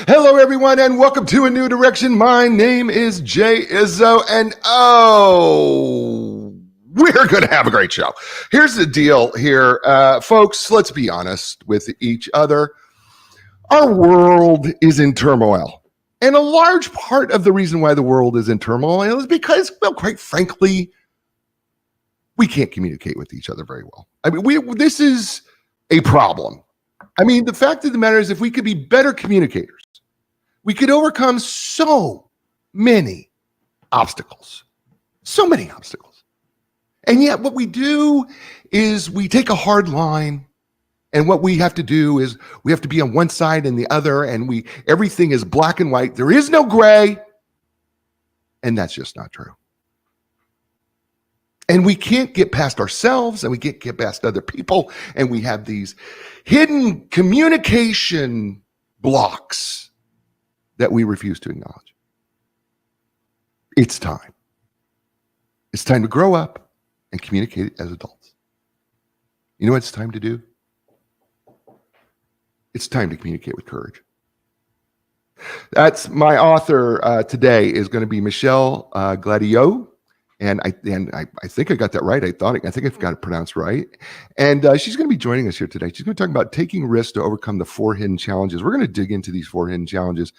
Hello, everyone, and welcome to A New Direction. My name is Jay Izzo, and we're going to have a great show. Here's the deal here, folks. Let's be honest with each other. Our world is in turmoil. And a large part of the reason why the world is in turmoil is because, well, quite frankly, we can't communicate with each other very well. I mean, this is a problem. I mean, the fact of the matter is, if we could be better communicators, we could overcome so many obstacles. And yet what we do is we take a hard line, and what we have to do is we have to be on one side and the other, and everything is black and white. There is no gray, and that's just not true. And we can't get past ourselves, and we can't get past other people, and we have these hidden communication blocks that we refuse to acknowledge. It's time. It's time to grow up and communicate as adults. You know what it's time to do? It's time to communicate with courage. That's my author today is going to be Michelle Gladieux. And I think I got that right. I think I've got it pronounced right. And she's going to be joining us here today. She's going to talk about taking risks to overcome the 4 hidden challenges. We're going to dig into these 4 hidden challenges.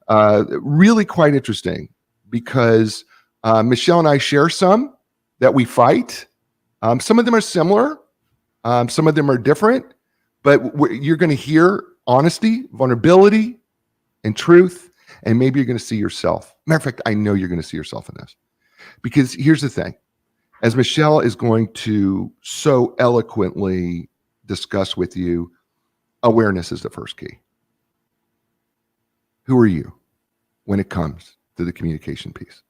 Really quite interesting because Michelle and I share some that we fight. Some of them are similar. Some of them are different. But you're going to hear honesty, vulnerability, and truth. And maybe you're going to see yourself. Matter of fact, I know you're going to see yourself in this. Because here's the thing, as Michelle is going to so eloquently discuss with you, awareness is the first key. Who are you when it comes to the communication piece?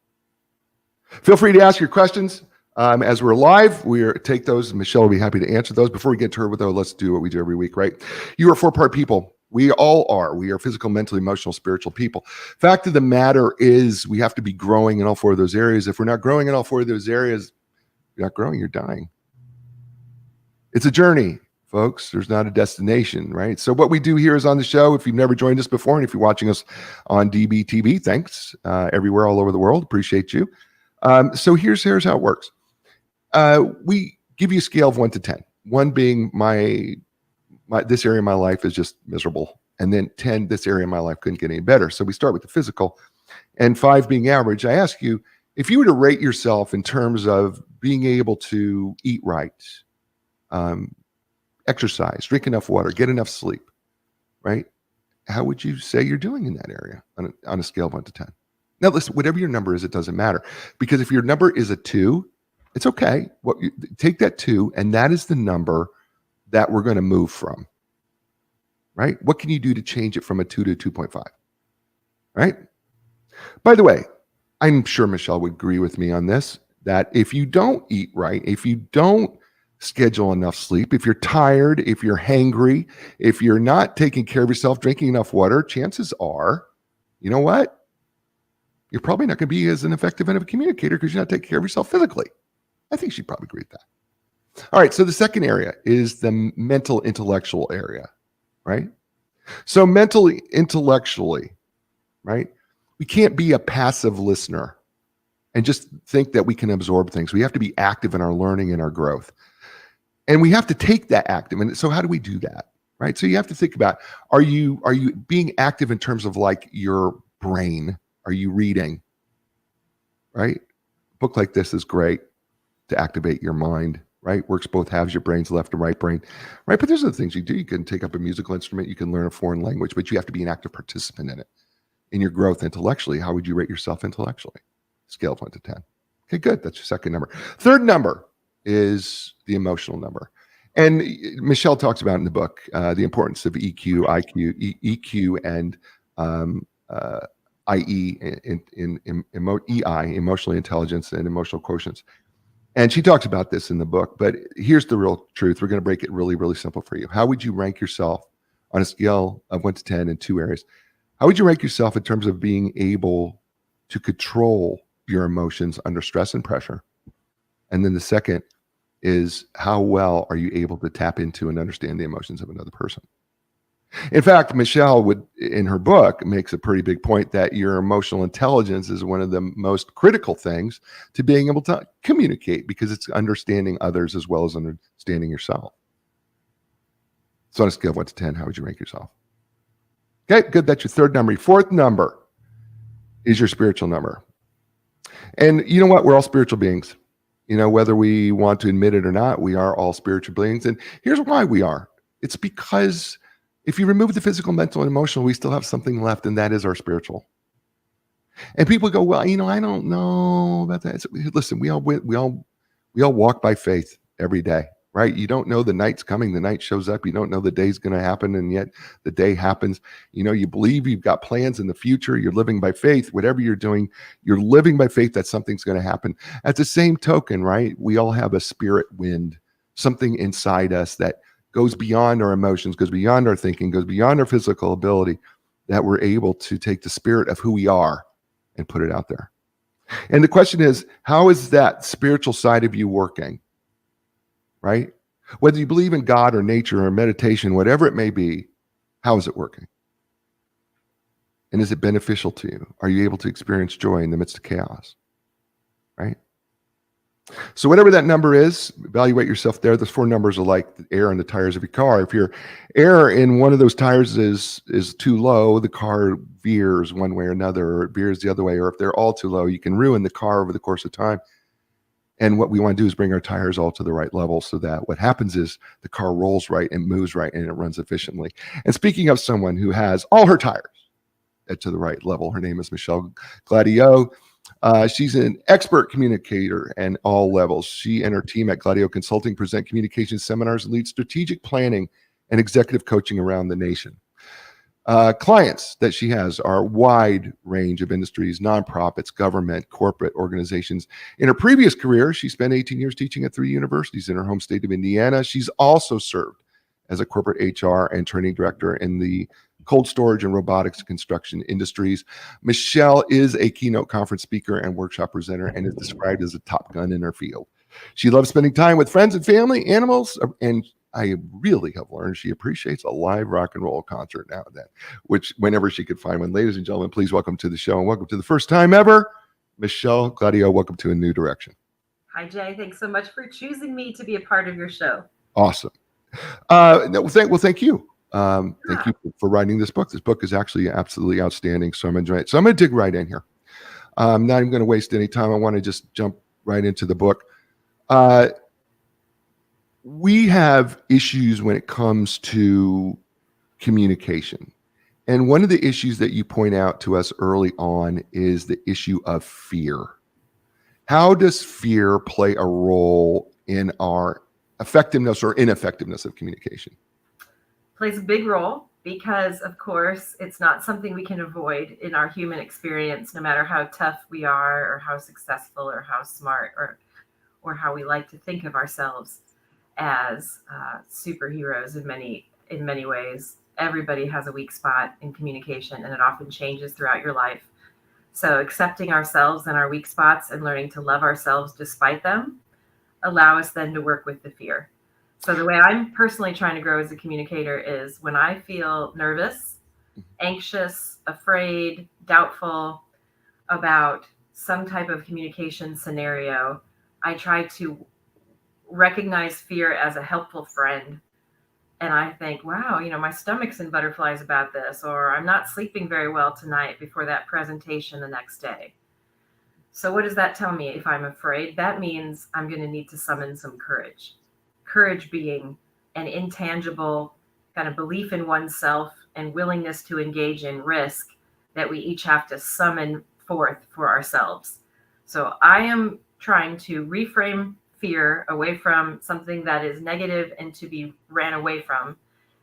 Feel free to ask your questions. As we're live, take those. Michelle will be happy to answer those. Before we get to her, though, let's do what we do every week, right? You are 4-part people. We all are. We are physical, mental, emotional, spiritual people. Fact of the matter is we have to be growing in all 4 of those areas. If we're not growing in all 4 of those areas, you're not growing, you're dying. It's a journey, folks. There's not a destination, right? So what we do here is on the show, if you've never joined us before, and if you're watching us on DBTV, thanks. Everywhere, all over the world. Appreciate you. So here's how it works. We give you a scale of 1 to 10. 1 being this area of my life is just miserable. And then 10, this area of my life couldn't get any better. So we start with the physical. And 5 being average. I ask you, if you were to rate yourself in terms of being able to eat right, exercise, drink enough water, get enough sleep, right? How would you say you're doing in that area on a scale of 1 to 10? Now, listen, whatever your number is, it doesn't matter. Because if your number is a 2, it's okay. Take that 2, and that is the number that we're going to move from, right? What can you do to change it from a 2 to 2.5, right? By the way, I'm sure Michelle would agree with me on this, that if you don't eat right, if you don't schedule enough sleep, if you're tired, if you're hangry, if you're not taking care of yourself, drinking enough water, chances are, you know what? You're probably not going to be as an effective of a communicator because you're not taking care of yourself physically. I think she'd probably agree with that. All right, so the second area is the mental intellectual area, right? So mentally, intellectually, right? We can't be a passive listener and just think that we can absorb things. We have to be active in our learning and our growth. And we have to take that active. And so how do we do that, right? So you have to think about, are you being active in terms of like your brain? Are you reading, right? A book like this is great to activate your mind. Right? Works both halves, your brain's left and right brain. Right? But there's other things you do. You can take up a musical instrument, you can learn a foreign language, but you have to be an active participant in it. In your growth intellectually, how would you rate yourself intellectually? Scale of 1 to 10. Okay, good. That's your second number. Third number is the emotional number. And Michelle talks about in the book the importance of EQ, EQ, and IE, EI, emotional intelligence and emotional quotients. And she talks about this in the book, but here's the real truth. We're going to break it really, really simple for you. How would you rank yourself on a scale of 1 to 10 in 2 areas? How would you rank yourself in terms of being able to control your emotions under stress and pressure? And then the second is, how well are you able to tap into and understand the emotions of another person? In fact, Michelle would, in her book, makes a pretty big point that your emotional intelligence is one of the most critical things to being able to communicate, because it's understanding others as well as understanding yourself. So on a scale of 1 to 10, how would you rank yourself? Okay, good. That's your third number. Your fourth number is your spiritual number. And you know what? We're all spiritual beings. You know, whether we want to admit it or not, we are all spiritual beings. And here's why we are. It's because if you remove the physical, mental, and emotional, we still have something left, and that is our spiritual. And people go, well, you know, I don't know about that. Listen, we all walk by faith every day, right? You don't know the night's coming, the night shows up. You don't know the day's going to happen, and yet the day happens. You know, you believe you've got plans in the future. You're living by faith. Whatever you're doing, you're living by faith that something's going to happen. At the same token, right? We all have a spirit wind, something inside us that goes beyond our emotions, goes beyond our thinking, goes beyond our physical ability, that we're able to take the spirit of who we are and put it out there. And the question is, how is that spiritual side of you working? Right? Whether you believe in God or nature or meditation, whatever it may be, how is it working? And is it beneficial to you? Are you able to experience joy in the midst of chaos? Right? So whatever that number is, evaluate yourself there. Those four numbers are like the air in the tires of your car. If your air in one of those tires is too low, the car veers one way or another, or it veers the other way. Or if they're all too low, you can ruin the car over the course of time. And what we want to do is bring our tires all to the right level, so that what happens is the car rolls right and moves right and it runs efficiently. And speaking of someone who has all her tires to the right level, her name is Michelle Gladieux. She's an expert communicator at all levels. She and her team at Gladieux Consulting present communication seminars and lead strategic planning and executive coaching around the nation. Clients that she has are a wide range of industries, nonprofits, government, corporate organizations. In her previous career, she spent 18 years teaching at 3 universities in her home state of Indiana. She's also served as a corporate HR and training director in the cold storage and robotics construction industries. Michelle is a keynote conference speaker and workshop presenter, and is described as a top gun in her field. She loves spending time with friends and family, animals, and I really have learned she appreciates a live rock and roll concert now and then, which whenever she could find one. Ladies and gentlemen, please welcome to the show, and welcome to the first time ever, Michelle Gladieux. Welcome to A New Direction. Hi, Jay. Thanks so much for choosing me to be a part of your show. Awesome. Thank you. Thank you for writing this book. This book is actually absolutely outstanding, so I'm enjoying it. So I'm going to dig right in here. I'm not even going to waste any time. I want to just jump right into the book. We have issues when it comes to communication. And one of the issues that you point out to us early on is the issue of fear. How does fear play a role in our effectiveness or ineffectiveness of communication? Plays a big role because, of course, it's not something we can avoid in our human experience, no matter how tough we are or how successful or how smart or how we like to think of ourselves as superheroes in many ways. Everybody has a weak spot in communication, and it often changes throughout your life. So accepting ourselves and our weak spots and learning to love ourselves despite them allow us then to work with the fear. So the way I'm personally trying to grow as a communicator is when I feel nervous, anxious, afraid, doubtful about some type of communication scenario, I try to recognize fear as a helpful friend. And I think, wow, my stomach's in butterflies about this, or I'm not sleeping very well tonight before that presentation the next day. So what does that tell me? If I'm afraid, that means I'm going to need to summon some courage. Courage being an intangible kind of belief in oneself and willingness to engage in risk that we each have to summon forth for ourselves. So I am trying to reframe fear away from something that is negative and to be ran away from,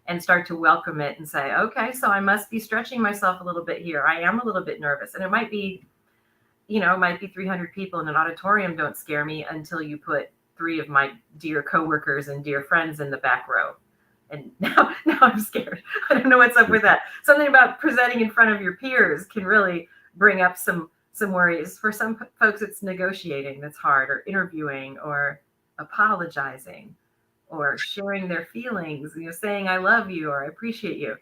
and start to welcome it and say, okay, so I must be stretching myself a little bit here. I am a little bit nervous. And it might be 300 people in an auditorium don't scare me until you put 3 of my dear coworkers and dear friends in the back row. And now I'm scared. I don't know what's up with that. Something about presenting in front of your peers can really bring up some worries. For some folks, it's negotiating that's hard, or interviewing, or apologizing, or sharing their feelings, saying I love you or I appreciate you.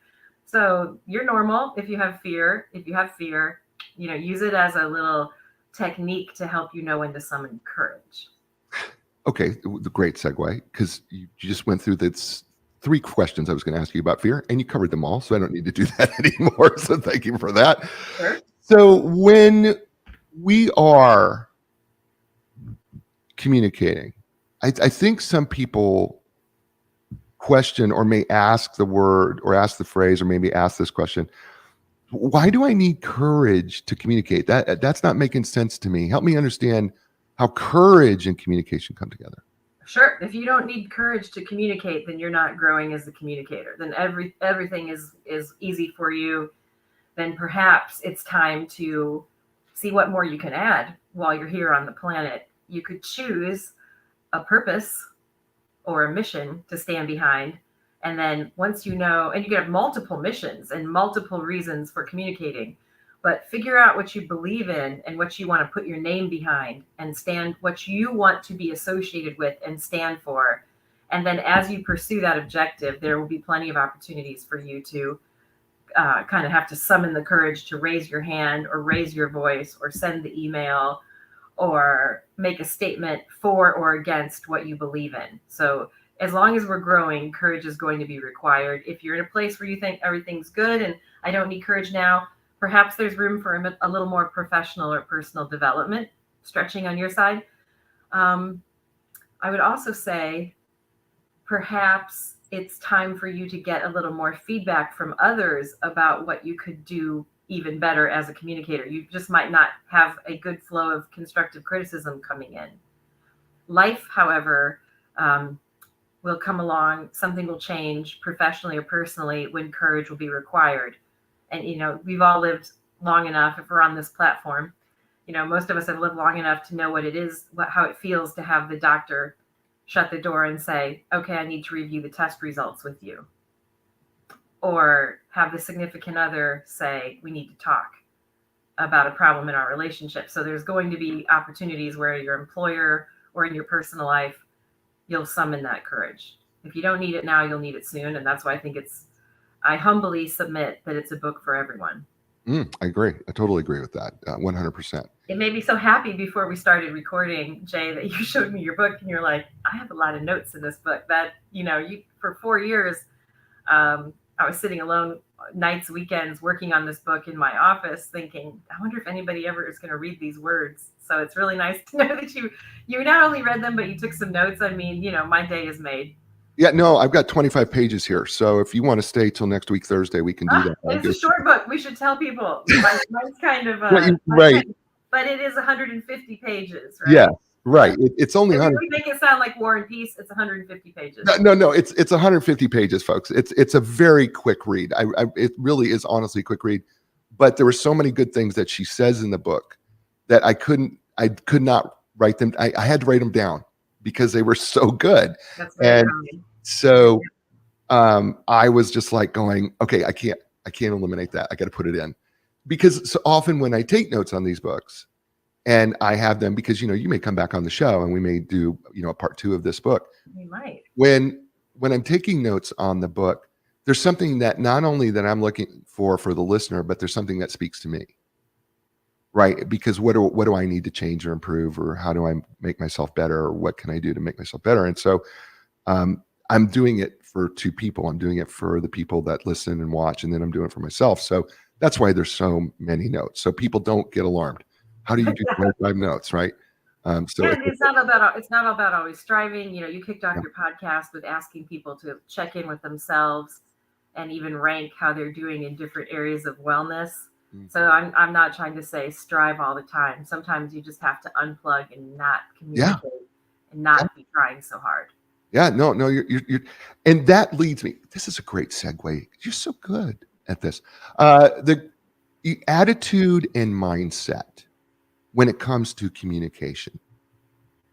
So you're normal if you have fear. If you have fear, use it as a little technique to help you know when to summon courage. Okay, the great segue, because you just went through this 3 questions I was going to ask you about fear, and you covered them all, so I don't need to do that anymore. So thank you for that. Sure. So when we are communicating, I think some people question or may ask the word or ask the phrase or maybe ask this question: why do I need courage to communicate? That's not making sense to me. Help me understand how courage and communication come together. Sure. If you don't need courage to communicate, then you're not growing as a communicator. Then everything is easy for you. Then perhaps it's time to see what more you can add while you're here on the planet. You could choose a purpose or a mission to stand behind. And then once you know, and you can have multiple missions and multiple reasons for communicating, but figure out what you believe in and what you want to put your name behind and stand what you want to be associated with and stand for. And then as you pursue that objective, there will be plenty of opportunities for you to kind of have to summon the courage to raise your hand or raise your voice or send the email or make a statement for or against what you believe in. So as long as we're growing, courage is going to be required. If you're in a place where you think everything's good and I don't need courage now, perhaps there's room for a little more professional or personal development stretching on your side. I would also say perhaps it's time for you to get a little more feedback from others about what you could do even better as a communicator. You just might not have a good flow of constructive criticism coming in. Life, however, will come along. Something will change professionally or personally when courage will be required. And, we've all lived long enough, if we're on this platform, most of us have lived long enough to know what it is, how it feels to have the doctor shut the door and say, okay, I need to review the test results with you. Or have the significant other say, we need to talk about a problem in our relationship. So there's going to be opportunities where your employer or in your personal life, you'll summon that courage. If you don't need it now, you'll need it soon. And that's why I humbly submit that it's a book for everyone. I agree. I totally agree with that. 100%. It made me so happy before we started recording, Jay, that you showed me your book and you're like, I have a lot of notes in this book that, you for 4 years, I was sitting alone nights, weekends, working on this book in my office thinking, I wonder if anybody ever is going to read these words. So it's really nice to know that you not only read them, but you took some notes. I mean, my day is made. Yeah, no, I've got 25 pages here. So if you want to stay till next week, Thursday, we can do that. It's a short book. We should tell people. Mine's kind of, right. But it is 150 pages, right? Yeah, right. It's only 100. We make it sound like War and Peace. It's 150 pages. No. It's 150 pages, folks. It's a very quick read. It really is honestly a quick read. But there were so many good things that she says in the book that I could not write them. I had to write them down because they were so good. That's very and common. So I was just like going, okay, I can't eliminate that. I got to put it in, because so often when I take notes on these books and I have them, because you may come back on the show and we may do a part 2 of this book. We might. When I'm taking notes on the book, there's something that not only that I'm looking for the listener, but there's something that speaks to me, right? Because what do I need to change or improve, or how do I make myself better, or what can I do to make myself better? And so I'm doing it for 2 people. I'm doing it for the people that listen and watch, and then I'm doing it for myself. So that's why there's so many notes. So people don't get alarmed. How do you do 25 notes, right? It's not about always striving. You kicked off your podcast with asking people to check in with themselves and even rank how they're doing in different areas of wellness. Mm-hmm. So I'm not trying to say strive all the time. Sometimes you just have to unplug and not communicate and not be trying so hard. Yeah, no, you're, and that leads me. This is a great segue. You're so good at this. The attitude and mindset when it comes to communication.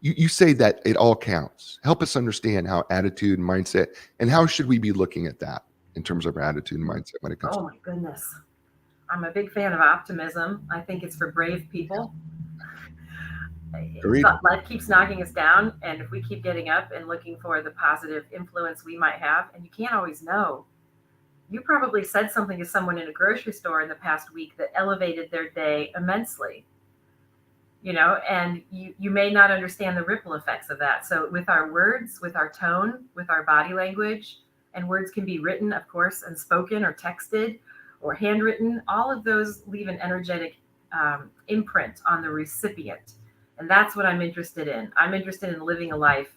You say that it all counts. Help us understand how attitude and mindset, and how should we be looking at that in terms of our attitude and mindset when it comes. Oh my goodness, I'm a big fan of optimism. I think it's for brave people. Life keeps knocking us down, and if we keep getting up and looking for the positive influence we might have, and you can't always know You probably said something to someone in a grocery store in the past week that elevated their day immensely, and you may not understand the ripple effects of that. So with our words, with our tone, with our body language, and words can be written, of course, and spoken or texted or handwritten, all of those leave an energetic imprint on the recipient. And that's what I'm interested in. I'm interested in living a life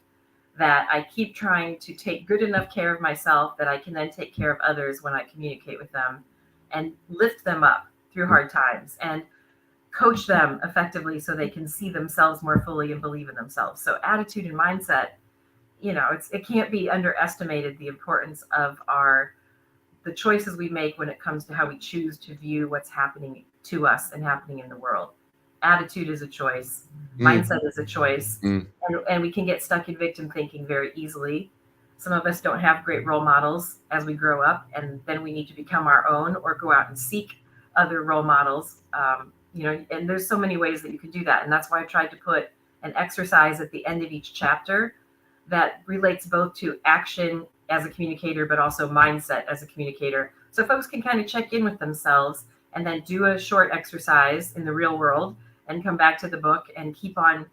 that I keep trying to take good enough care of myself that I can then take care of others when I communicate with them and lift them up through hard times and coach them effectively so they can see themselves more fully and believe in themselves. So attitude and mindset, it can't be underestimated, the importance of the choices we make when it comes to how we choose to view what's happening to us and happening in the world. Attitude is a choice. Mindset is a choice. And we can get stuck in victim thinking very easily. Some of us don't have great role models as we grow up, and then we need to become our own or go out and seek other role models. And there's so many ways that you can do that. And that's why I tried to put an exercise at the end of each chapter that relates both to action as a communicator, but also mindset as a communicator. So folks can kind of check in with themselves and then do a short exercise in the real world and come back to the book and keep on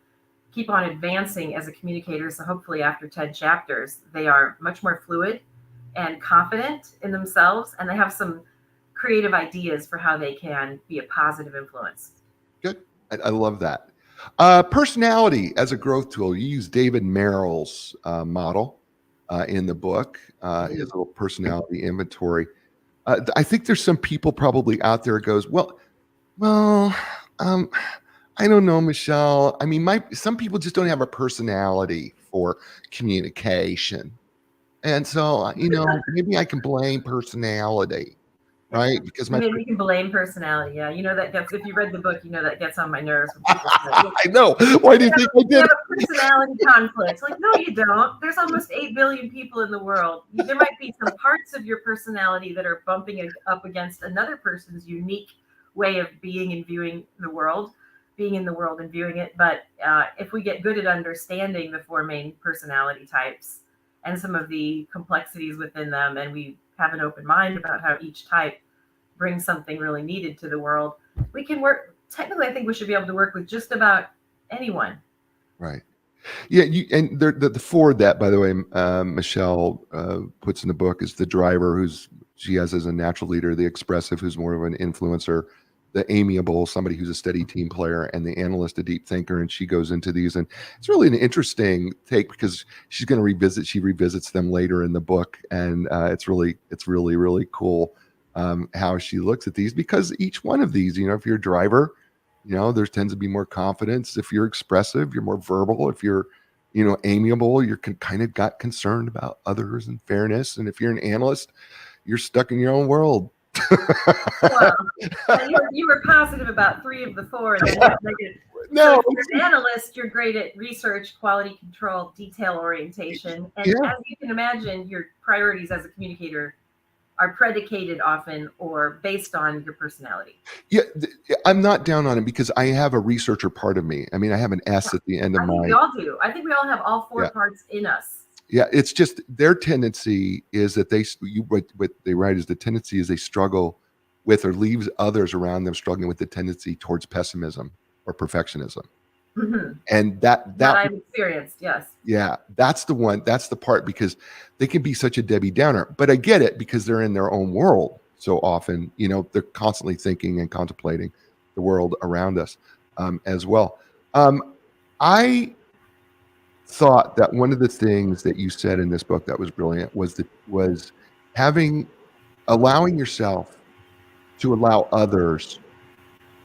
advancing as a communicator. So hopefully after 10 chapters, they are much more fluid and confident in themselves, and they have some creative ideas for how they can be a positive influence. Good. I love that. Personality as a growth tool. You use David Merrill's model in the book, his little personality inventory. I think there's some people probably out there goes, well, I don't know, Michelle. I mean, some people just don't have a personality for communication. And so, maybe I can blame personality, right? Because I mean, we can blame personality. Yeah, that gets. If you read the book, that gets on my nerves when people say, I know. Why do you think I did? You have a personality conflict. Like, no, you don't. There's almost 8 billion people in the world. There might be some parts of your personality that are bumping up against another person's unique way of being and viewing the world, being in the world and viewing it. But if we get good at understanding the 4 main personality types and some of the complexities within them, and we have an open mind about how each type brings something really needed to the world, we can work. Technically, I think we should be able to work with just about anyone. Right. Yeah. And the 4 that, by the way, Michelle puts in the book is the driver, she has as a natural leader, the expressive, who's more of an influencer, the amiable, somebody who's a steady team player, and the analyst, a deep thinker. And she goes into these, and it's really an interesting take because she's going to revisits them later in the book. And it's really, really cool how she looks at these, because each one of these, if you're a driver, there tends to be more confidence. If you're expressive, you're more verbal. If you're, amiable, you're kind of got concerned about others and fairness. And if you're an analyst, you're stuck in your own world. Well, you were positive about 3 of the 4, and then negative. No, so if you're an analyst, you're great at research, quality control, detail orientation, and as you can imagine, your priorities as a communicator are predicated often or based on your personality. Yeah, I'm not down on it because I have a researcher part of me. I mean, I have an S at the end of I think we all do. I think we all have all 4 parts in us. Yeah, it's just their tendency is that what they write is the tendency is they struggle with or leaves others around them struggling with the tendency towards pessimism or perfectionism. Mm-hmm. And that I've experienced, yes. Yeah, that's the part, because they can be such a Debbie Downer. But I get it, because they're in their own world so often. They're constantly thinking and contemplating the world around us as well. I thought that one of the things that you said in this book that was brilliant was allowing yourself to allow others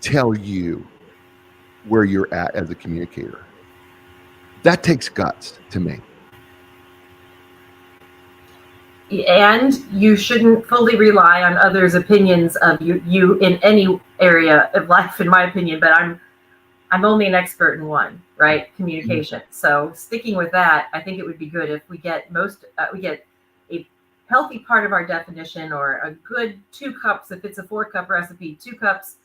tell you where you're at as a communicator. That takes guts to me. And you shouldn't fully rely on others' opinions of you in any area of life, in my opinion. But I'm only an expert in one, right? Communication. Mm-hmm. So sticking with that, I think it would be good if we get a healthy part of our definition, or a good 2 cups. If it's a 4-cup recipe, 2 cups.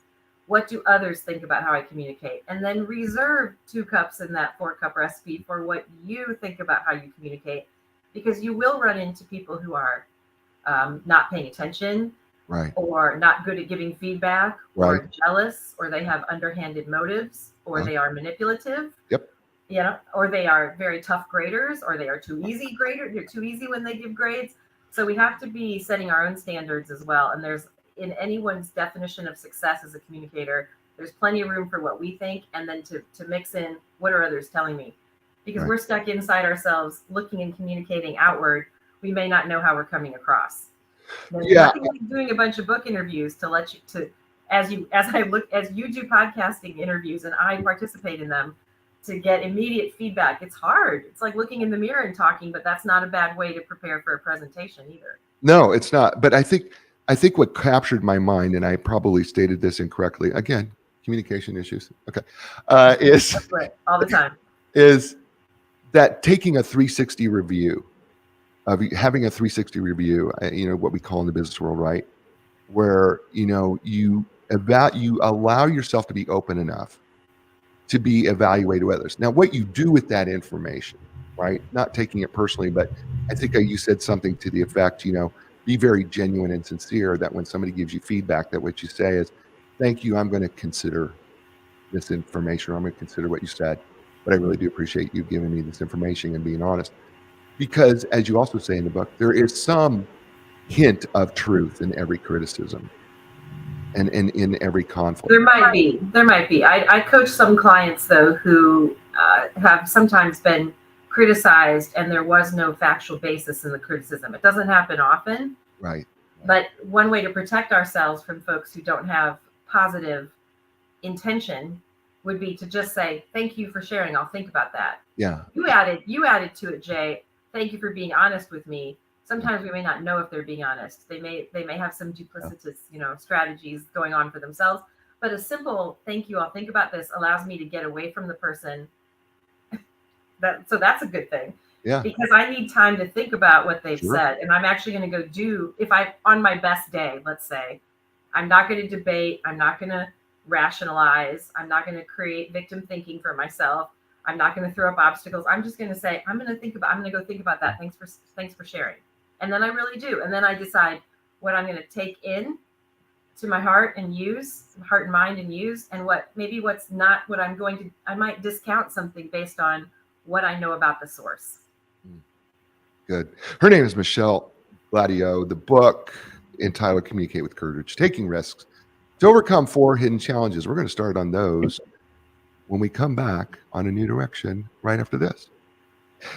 What do others think about how I communicate? And then reserve 2 cups in that 4-cup recipe for what you think about how you communicate, because you will run into people who are not paying attention, Right. or not good at giving feedback, Right. or jealous, or they have underhanded motives, or they are manipulative. Yep. Or they are very tough graders, or they are too easy graders. They're too easy when they give grades. So we have to be setting our own standards as well. And there's, in anyone's definition of success as a communicator, there's plenty of room for what we think, and then to mix in what are others telling me, because we're stuck inside ourselves looking and communicating outward. We may not know how we're coming across. There's nothing like doing a bunch of book interviews to let you as you do podcasting interviews and I participate in them, to get immediate feedback. It's hard. It's like looking in the mirror and talking, but that's not a bad way to prepare for a presentation either. No, it's not. But I think what captured my mind, and I probably stated this incorrectly, again, communication issues. Okay. Is all the time. Is that taking a 360 review of having a 360 review, what we call in the business world, right? Where, you allow yourself to be open enough to be evaluated with others. Now, what you do with that information, right? Not taking it personally, but I think you said something to the effect, be very genuine and sincere, that when somebody gives you feedback, that what you say is, thank you, I'm going to consider this information, or I'm going to consider what you said, but I really do appreciate you giving me this information and being honest. Because as you also say in the book, there is some hint of truth in every criticism and in every conflict. There might be. I coach some clients, though, who have sometimes been criticized and there was no factual basis in the criticism. It doesn't happen often. Right. But one way to protect ourselves from folks who don't have positive intention would be to just say, thank you for sharing. I'll think about that. Yeah. You added to it, Jay. Thank you for being honest with me. Sometimes we may not know if they're being honest. They may have some duplicitous, strategies going on for themselves. But a simple thank you, I'll think about this, allows me to get away from the person. So that's a good thing. Yeah. Because I need time to think about what they've said. And I'm actually going to go do, on my best day, let's say, I'm not going to debate. I'm not going to rationalize. I'm not going to create victim thinking for myself. I'm not going to throw up obstacles. I'm just going to say, I'm going to go think about that. Thanks for sharing. And then I really do. And then I decide what I'm going to take in to my heart and mind and use, and what's not what I might discount something based on what I know about the source. Good. Her name is Michelle Gladieux. The book entitled Communicate with Courage, Taking Risks to Overcome 4 Hidden Challenges. We're going to start on those when we come back on A New Direction right after this.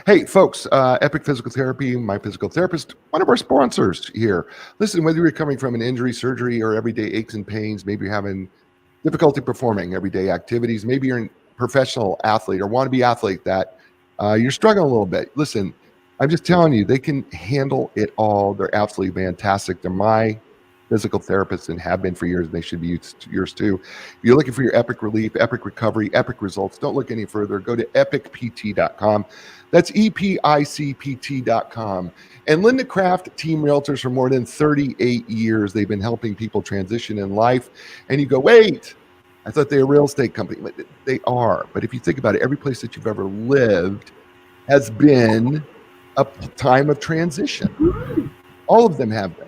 Hey, folks, Epic Physical Therapy, my physical therapist, one of our sponsors here. Listen, whether you're coming from an injury, surgery, or everyday aches and pains, maybe you're having difficulty performing everyday activities, maybe you're a professional athlete or want to be athlete that you're struggling a little bit. Listen, I'm just telling you, they can handle it all. They're absolutely fantastic. They're my physical therapists and have been for years, and they should be yours too. If you're looking for your epic relief, epic recovery, epic results, don't look any further. Go to epicpt.com. That's EPICPT.com. And Linda Craft Team Realtors for more than 38 years. They've been helping people transition in life. And you go, wait, I thought they were a real estate company. But they are. But if you think about it, every place that you've ever lived has been a time of transition. All of them have been.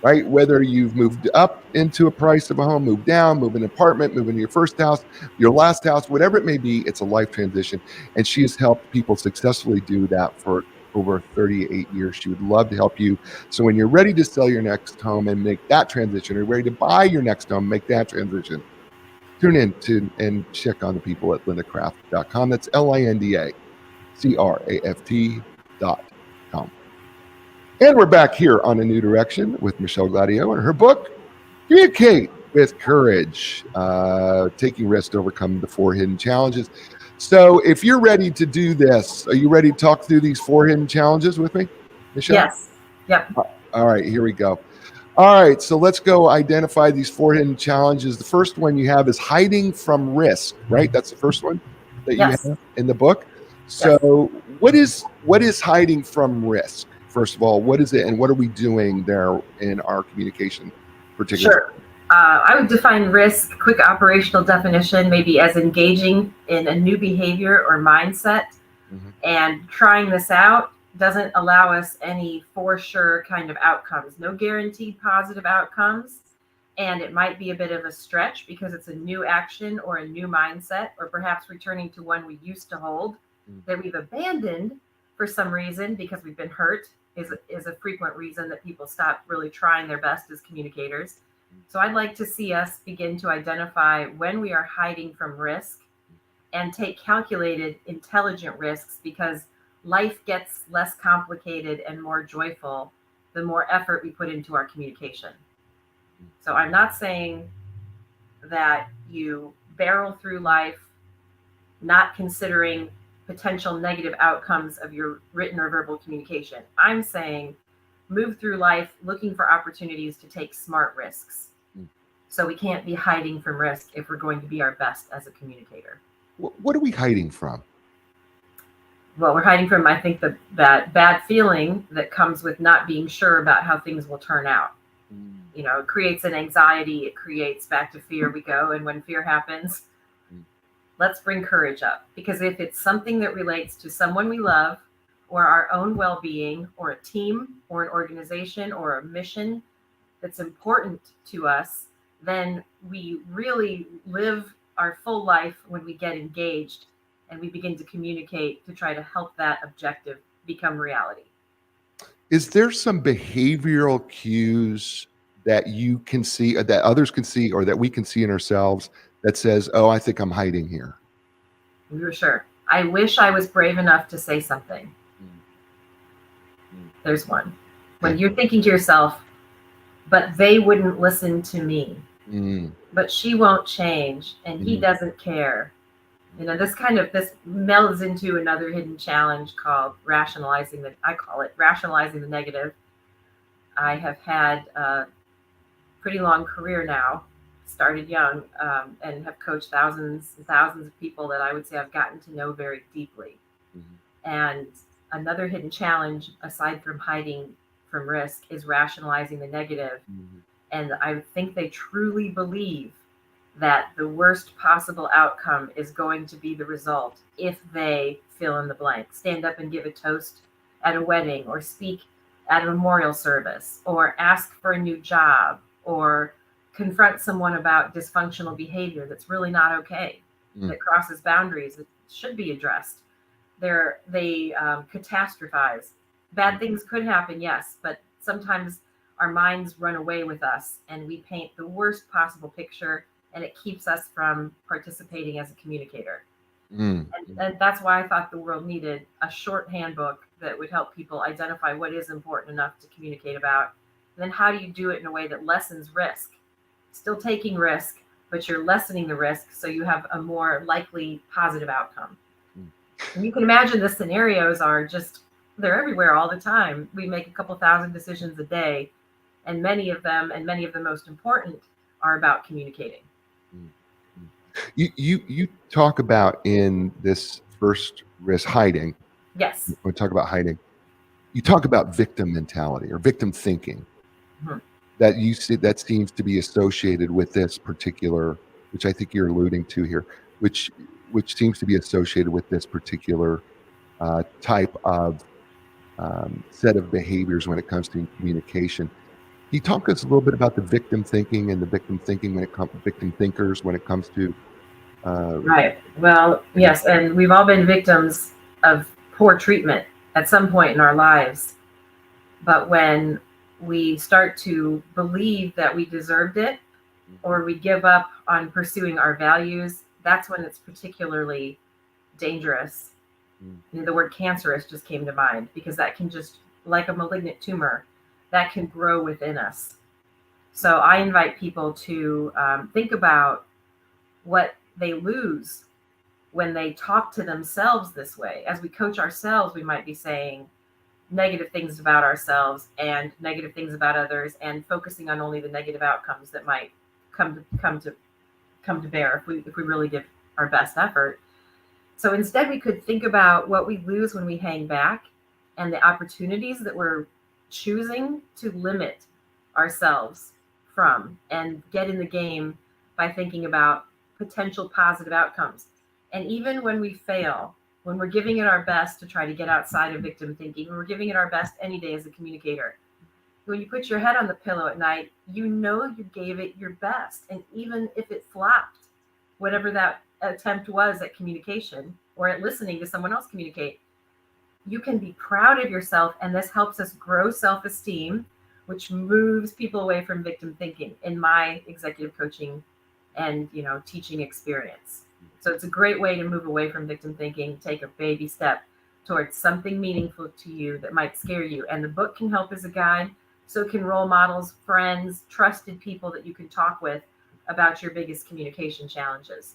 Right? Whether you've moved up into a price of a home, moved down, move an apartment, move into your first house, your last house, whatever it may be, it's a life transition. And she has helped people successfully do that for over 38 years. She would love to help you. So when you're ready to sell your next home and make that transition, or ready to buy your next home, make that transition, tune in to and check on the people at lindacraft.com. That's LINDACRAFT.com. And we're back here on A New Direction with Michelle Gladieux and her book, Communicate with Courage, Taking Risks to Overcome the 4 Hidden Challenges. So if you're ready to do this, are you ready to talk through these 4 hidden challenges with me, Michelle? Yes. Yep. All right, here we go. All right, so let's go identify these 4 hidden challenges. The first one you have is hiding from risk, right? That's the first one that you have in the book. So what is hiding from risk? First of all, what is it, and what are we doing there in our communication? Sure. I would define risk, quick operational definition, maybe as engaging in a new behavior or mindset and trying this out, doesn't allow us any for sure kind of outcomes, no guaranteed positive outcomes. And it might be a bit of a stretch because it's a new action or a new mindset, or perhaps returning to one we used to hold that we've abandoned for some reason because we've been hurt is a frequent reason that people stop really trying their best as communicators. So I'd like to see us begin to identify when we are hiding from risk and take calculated, intelligent risks, because life gets less complicated and more joyful the more effort we put into our communication. So I'm not saying that you barrel through life not considering potential negative outcomes of your written or verbal communication. I'm saying move through life looking for opportunities to take smart risks. So we can't be hiding from risk if we're going to be our best as a communicator. What are we hiding from? Well, we're hiding from, I think, that bad feeling that comes with not being sure about how things will turn out. You know, it creates an anxiety. It creates back to fear we go. And when fear happens, let's bring courage up. Because if it's something that relates to someone we love or our own well-being or a team or an organization or a mission that's important to us, then we really live our full life when we get engaged and we begin to communicate to try to help that objective become reality. Is there some behavioral cues that you can see, that others can see, or that we can see in ourselves that says, oh, I think I'm hiding here? We were sure. I wish I was brave enough to say something. There's one. When you're thinking to yourself, but they wouldn't listen to me. But she won't change, and he doesn't care. You know, this melds into another hidden challenge called I call it rationalizing the negative. I have had a pretty long career now, started young, and have coached thousands and thousands of people that I would say I've gotten to know very deeply. And another hidden challenge, aside from hiding from risk, is rationalizing the negative. And I think they truly believe that the worst possible outcome is going to be the result if they fill in the blank, stand up and give a toast at a wedding, or speak at a memorial service, or ask for a new job, or confront someone about dysfunctional behavior that's really not okay, that crosses boundaries that should be addressed. They catastrophize. Bad things could happen, yes, but sometimes our minds run away with us and we paint the worst possible picture, and it keeps us from participating as a communicator. And that's why I thought the world needed a short handbook that would help people identify what is important enough to communicate about. And then how do you do it in a way that lessens risk? Still taking risk, but you're lessening the risk so you have a more likely positive outcome. And you can imagine the scenarios they're everywhere all the time. We make a couple thousand decisions a day, and many of them, and many of the most important, are about communicating. You talk about in this first risk hiding. Yes. When we talk about hiding, you talk about victim mentality or victim thinking. That you see, that seems to be associated with this particular, which I think you're alluding to here, which seems to be associated with this particular type of set of behaviors when it comes to communication. Can you talk to us a little bit about the victim thinking and the victim thinking victim thinkers when it comes to right. Well, yes, and we've all been victims of poor treatment at some point in our lives. But when we start to believe that we deserved it, or we give up on pursuing our values, that's when it's particularly dangerous. The word cancerous just came to mind, because that can just, like a malignant tumor, that can grow within us. So I invite people to think about what they lose when they talk to themselves this way. As we coach ourselves, we might be saying negative things about ourselves and negative things about others, and focusing on only the negative outcomes that might come to bear if we really give our best effort. So instead, we could think about what we lose when we hang back, and the opportunities that we're choosing to limit ourselves from, and get in the game by thinking about potential positive outcomes. And even when we fail, when we're giving it our best to try to get outside of victim thinking, when we're giving it our best any day as a communicator, when you put your head on the pillow at night, you know you gave it your best. And even if it flopped, whatever that attempt was at communication or at listening to someone else communicate, you can be proud of yourself. And this helps us grow self-esteem, which moves people away from victim thinking in my executive coaching and teaching experience. So it's a great way to move away from victim thinking, take a baby step towards something meaningful to you that might scare you. And the book can help as a guide. So it can role models, friends, trusted people that you can talk with about your biggest communication challenges.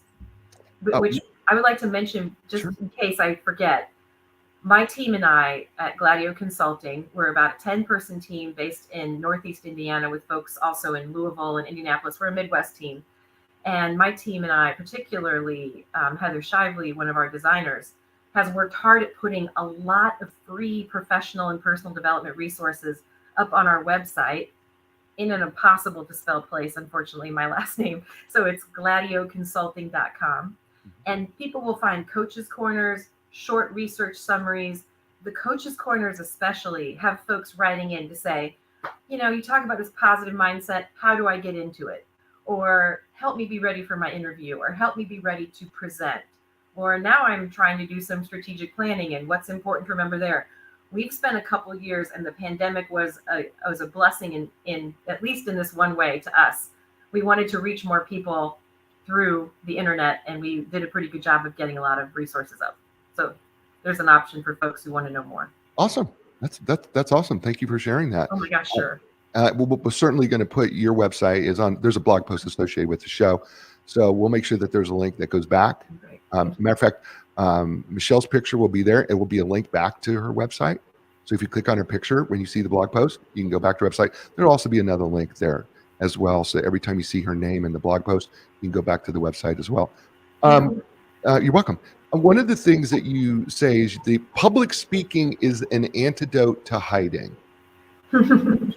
Which I would like to mention, just in case I forget, my team and I at Gladieux Consulting, we're about a 10-person team based in Northeast Indiana with folks also in Louisville and Indianapolis. We're a Midwest team. And my team and I, particularly Heather Shively, one of our designers, has worked hard at putting a lot of free professional and personal development resources up on our website in an impossible to spell place, unfortunately, my last name. So it's gladieuxconsulting.com. And people will find coaches' corners, short research summaries. The coaches' corners especially have folks writing in to say, you talk about this positive mindset. How do I get into it? Or help me be ready for my interview, or help me be ready to present. Or now I'm trying to do some strategic planning and what's important to remember there. We've spent a couple of years, and the pandemic was a blessing in at least in this one way to us. We wanted to reach more people through the internet, and we did a pretty good job of getting a lot of resources up. So there's an option for folks who want to know more. Awesome. That's awesome. Thank you for sharing that. Oh my gosh, sure. We're certainly going to put your website there's a blog post associated with the show. So we'll make sure that there's a link that goes back. Matter of fact, Michelle's picture will be there. It will be a link back to her website. So if you click on her picture, when you see the blog post, you can go back to her website. There'll also be another link there as well. So every time you see her name in the blog post, you can go back to the website as well. You're welcome. One of the things that you say is the public speaking is an antidote to hiding. And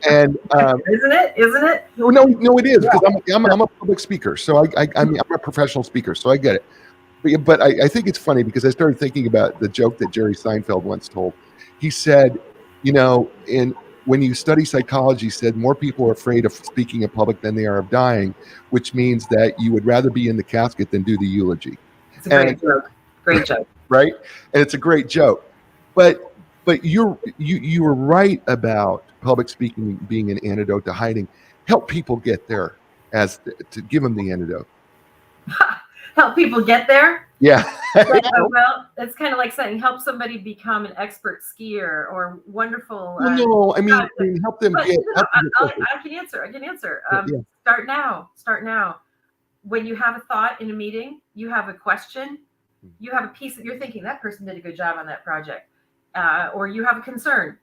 isn't it? No, it is, because I'm a public speaker, so I'm a professional speaker, so I get it. But I think it's funny because I started thinking about the joke that Jerry Seinfeld once told. He said, when you study psychology, said more people are afraid of speaking in public than they are of dying, which means that you would rather be in the casket than do the eulogy. It's a great joke. Great joke. Right? And it's a great joke. But you were right about public speaking being an antidote to hiding. Help people get there to give them the antidote. Help people get there? Yeah. Well, it's kind of like saying help somebody become an expert skier or wonderful. No, I mean help them get. I can answer. Start now. When you have a thought in a meeting, you have a question, you have a piece that you're thinking, that person did a good job on that project. Or you have a concern,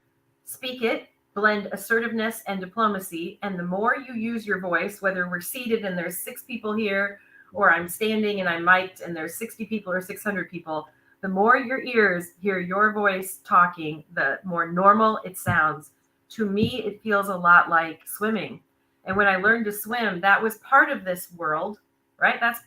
speak it, blend assertiveness and diplomacy. And the more you use your voice, whether we're seated and there's 6 people here, or I'm standing and I'm mic'd and there's 60 people or 600 people, the more your ears hear your voice talking, the more normal it sounds. To me, it feels a lot like swimming. And when I learned to swim, that was part of this world, right? That's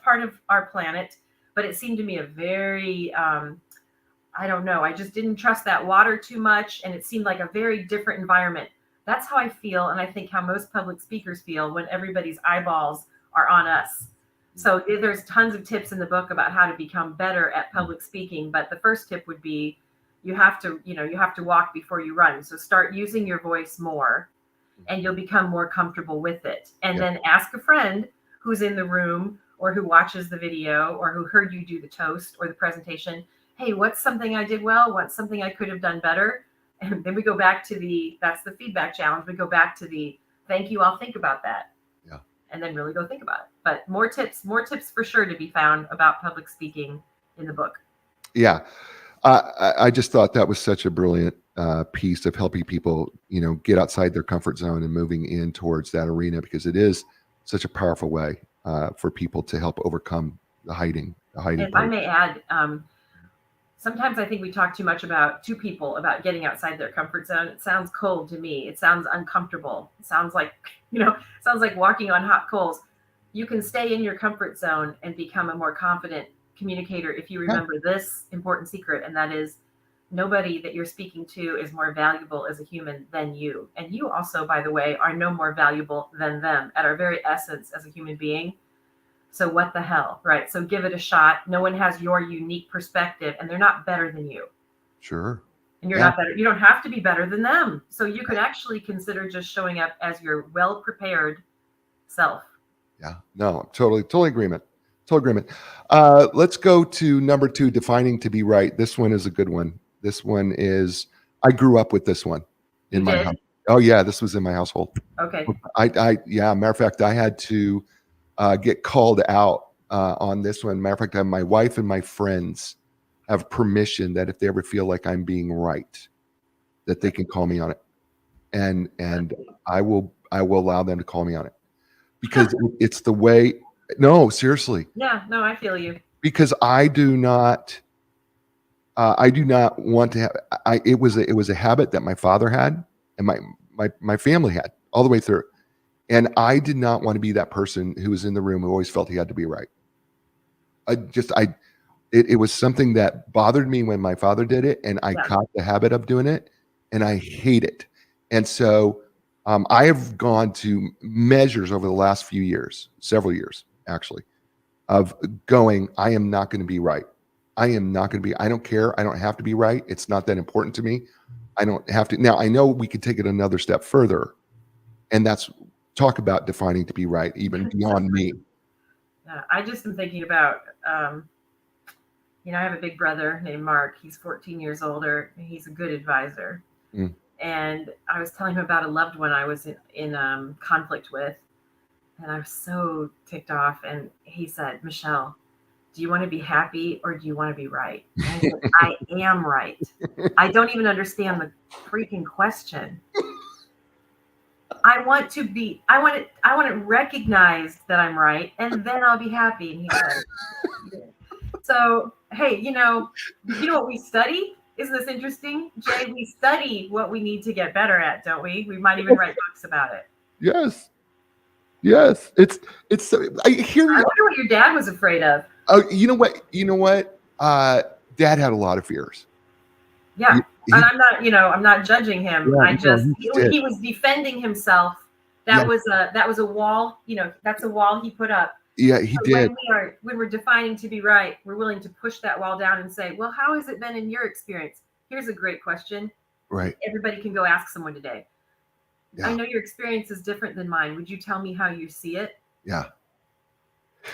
part of our planet. But it seemed to me a very, I don't know, I just didn't trust that water too much. And it seemed like a very different environment. That's how I feel. And I think how most public speakers feel when everybody's eyeballs are on us. So there's tons of tips in the book about how to become better at public speaking. But the first tip would be you have to walk before you run. So start using your voice more and you'll become more comfortable with it. And then ask a friend who's in the room or who watches the video or who heard you do the toast or the presentation. Hey, what's something I did well? What's something I could have done better? And then we go back to that's the feedback challenge. We go back to thank you. I'll think about that. Yeah. And then really go think about it. But more tips for sure to be found about public speaking in the book. Yeah. I just thought that was such a brilliant piece of helping people, get outside their comfort zone and moving in towards that arena, because it is such a powerful way for people to help overcome the hiding. If I may add, sometimes I think we talk too much to people about getting outside their comfort zone. It sounds cold to me. It sounds uncomfortable. It sounds like, walking on hot coals. You can stay in your comfort zone and become a more confident communicator if you remember this important secret, and that is nobody that you're speaking to is more valuable as a human than you. And you also, by the way, are no more valuable than them at our very essence as a human being. So what the hell, right? So give it a shot. No one has your unique perspective, and they're not better than you. Sure. And you're not better. You don't have to be better than them. So you could actually consider just showing up as your well-prepared self. Yeah. No, totally agreement. Total agreement. Let's go to number 2, defining to be right. This one is a good one. This one is, I grew up with this one in my house. Oh yeah, this was in my household. Okay. Yeah, matter of fact, I had to get called out on this one. Matter of fact, my wife and my friends have permission that if they ever feel like I'm being right, that they can call me on it, and I will allow them to call me on it, because it's the way. No, seriously. Yeah, no, I feel you. Because I do not want to have. It was a habit that my father had, and my family had all the way through, and I did not want to be that person who was in the room who always felt he had to be right. It was something that bothered me when my father did it, and I caught the habit of doing it, and I hate it. And so I have gone to measures over the last few years, several years actually, of going, I am not going to be right. I don't care. I don't have to be right. It's not that important to me. I don't have to. Now, I know we could take it another step further, and that's talk about defining to be right, even beyond me. Yeah, I just am thinking about, I have a big brother named Mark. He's 14 years older, and he's a good advisor. Mm. And I was telling him about a loved one I was in conflict with, and I was so ticked off. And he said, Michelle, do you want to be happy or do you want to be right? And I said, I am right. I don't even understand the freaking question. I want to recognize that I'm right, and then I'll be happy. And he said, so, hey, you know what we study? Isn't this interesting? Jay, we study what we need to get better at, don't we? We might even write books about it. Yes. It's so, I hear you. I wonder what your dad was afraid of. Oh, you know what? Dad had a lot of fears. Yeah. And I'm not judging him. Yeah, he was defending himself. That was a wall, that's a wall he put up. Yeah, he did. When we're defining to be right, we're willing to push that wall down and say, well, how has it been in your experience? Here's a great question. Right. Everybody can go ask someone today. Yeah. I know your experience is different than mine. Would you tell me how you see it? Yeah.